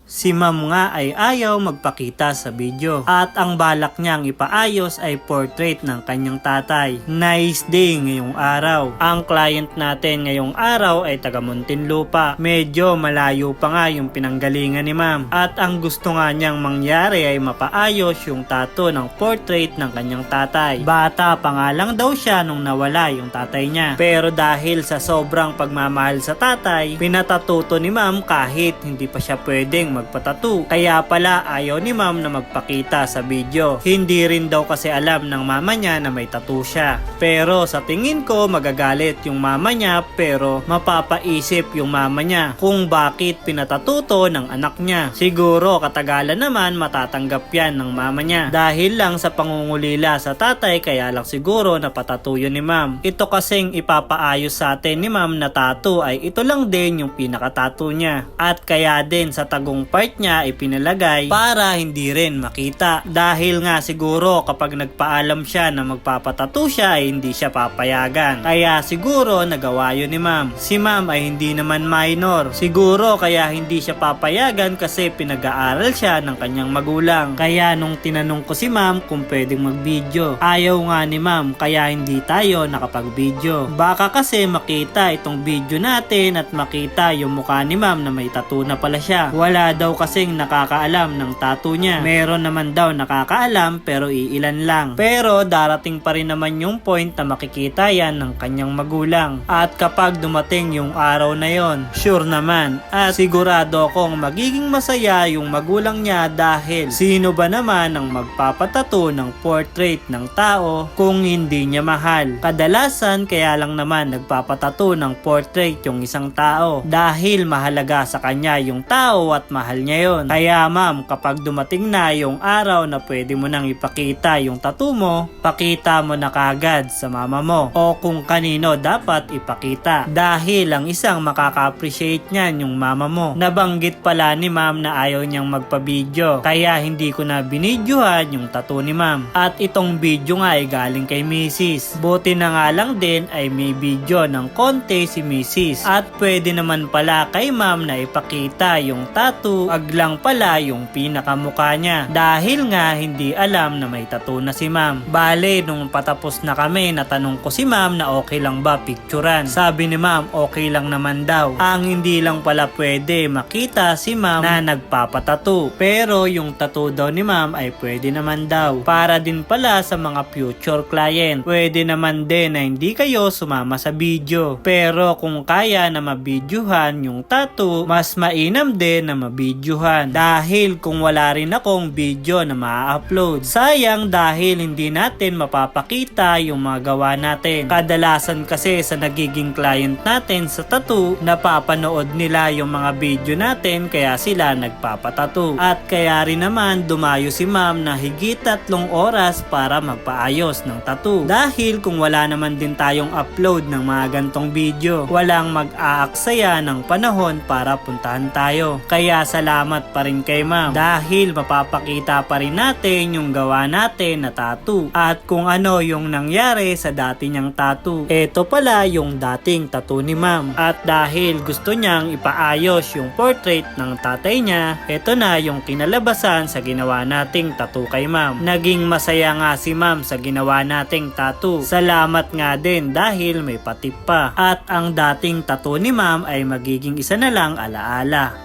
Si ma'am nga ay ayaw magpakita sa video at ang balak niyang ipaayos ay portrait ng kanyang tatay. Nice day ngayong araw. Ang client natin ngayong araw ay taga Muntinlupa. Medyo malayo pa nga yung pinanggalingan ni ma'am at ang gusto nga niyang mangyari ay mapaayos yung tattoo ng portrait ng kanyang tatay. Bata pa nga lang daw siya nung nawala yung tatay niya. Pero dahil sa sobrang pagmamahal sa tatay, pinatatuto ni ma'am kahit hindi pa siya pwedeng magpatattoo. Kaya pala ayaw ni ma'am na magpakita sa video. Hindi rin daw kasi alam ng mama niya na may tattoo siya. Pero sa tingin ko magagalit yung mama niya pero mapapaisip yung mama niya kung bakit pinatatuto ng anak niya. Siguro katagalan naman matatanggap yan ng mama niya. Dahil lang sa pangungulila sa tatay kaya lang siguro napatatuyo ni ma'am. Ito kasing ipapaayos sa atin ni ma'am na tattoo ay ito lang din yung pinaka-tattoo niya. At kaya din sa tagong part niya ay pinalagay para hindi rin makita. Dahil nga siguro kapag nagpaalam siya na magpapatattoo siya ay hindi siya papayagan. Kaya siguro nagawa yun ni ma'am. Si ma'am ay hindi naman minor. Siguro kaya hindi siya papayagan kasi pinag-aaral siya ng kanyang magulang. Kaya nung tinanong ko si ma'am kung pwedeng mag-video, ayaw nga ni ma'am kaya hindi tayo nakapag-video. Baka kasi makita itong video natin at makita yung mukha ni ma'am na may tattoo na pala siya. Wala daw kasing nakakaalam ng tattoo niya. Meron naman daw nakakaalam pero iilan lang. Pero darating pa rin naman yung point na makikita yan ng kanyang magulang. At kapag dumating yung araw na yon, sure naman at sigurado akong magiging masaya yung magulang niya dahil sino ba naman ang magpapatato ng portrait ng tao kung hindi niya mahal. Kadalasan kaya lang naman nagpapatato ng portrait yung isang tao dahil mahalaga sa kanya yung tao at mahal niya yon. Kaya ma'am, kapag dumating na yung araw na pwede mo nang ipakita yung tattoo mo, pakita mo na kagad sa mama mo o kung kanino dapat ipakita. Dahil ang isang makaka-appreciate niyan yung mama mo. Nabanggit pala ni ma'am na ayaw niyang magpa-video kaya hindi ko na binidyohan yung tattoo ni ma'am. At itong video nga ay galing kay Mrs. Buti na nga lang din ay may video ng konti si Mrs. At pwede naman pala kay ma'am na ipakita yung tattoo, aglang pala yung pinakamukha niya. Dahil nga hindi alam na may tattoo na si ma'am. Bale, nung patapos na kami, natanong ko si ma'am na okay lang ba picturean. Sabi ni ma'am, okay lang naman daw. Ang hindi lang pala pwede makita si ma'am na nagpapatattoo. Pero yung tattoo daw ni ma'am ay pwede naman daw. Para din pala sa mga future client. Pwede naman din na hindi kayo sumama sa video. Pero kung kaya na mabidyohan yung tattoo, mas mainam din na mabidyohan. Dahil kung wala rin akong video na ma-upload, sayang dahil hindi natin mapapakita yung mga gawa natin. Kadalasan kasi sa nagiging client natin sa tattoo, napapanood nila yung mga video natin kaya sila nagpapatattoo. At kaya rin naman dumayo si ma'am na higit 3 oras para magpaayos ng tattoo. Dahil kung wala naman din tayong upload ng mga gantong video, walang mag-aaksaya ng panahon para puntahan tayo. Kaya salamat pa rin kay ma'am dahil mapapakita pa rin natin yung gawa natin na tattoo at kung ano yung nangyari sa dati niyang tattoo. Ito pala yung dating tattoo ni ma'am at dahil gusto niyang ipaayos yung portrait ng tatay niya, ito na yung kinalabasan sa ginawa nating tattoo kay ma'am. Naging masaya nga si ma'am sa ginawa nating tattoo. Salamat nga din dahil may patip pa at ang dating tattoo ni ma'am ay magiging isa na lang alaala.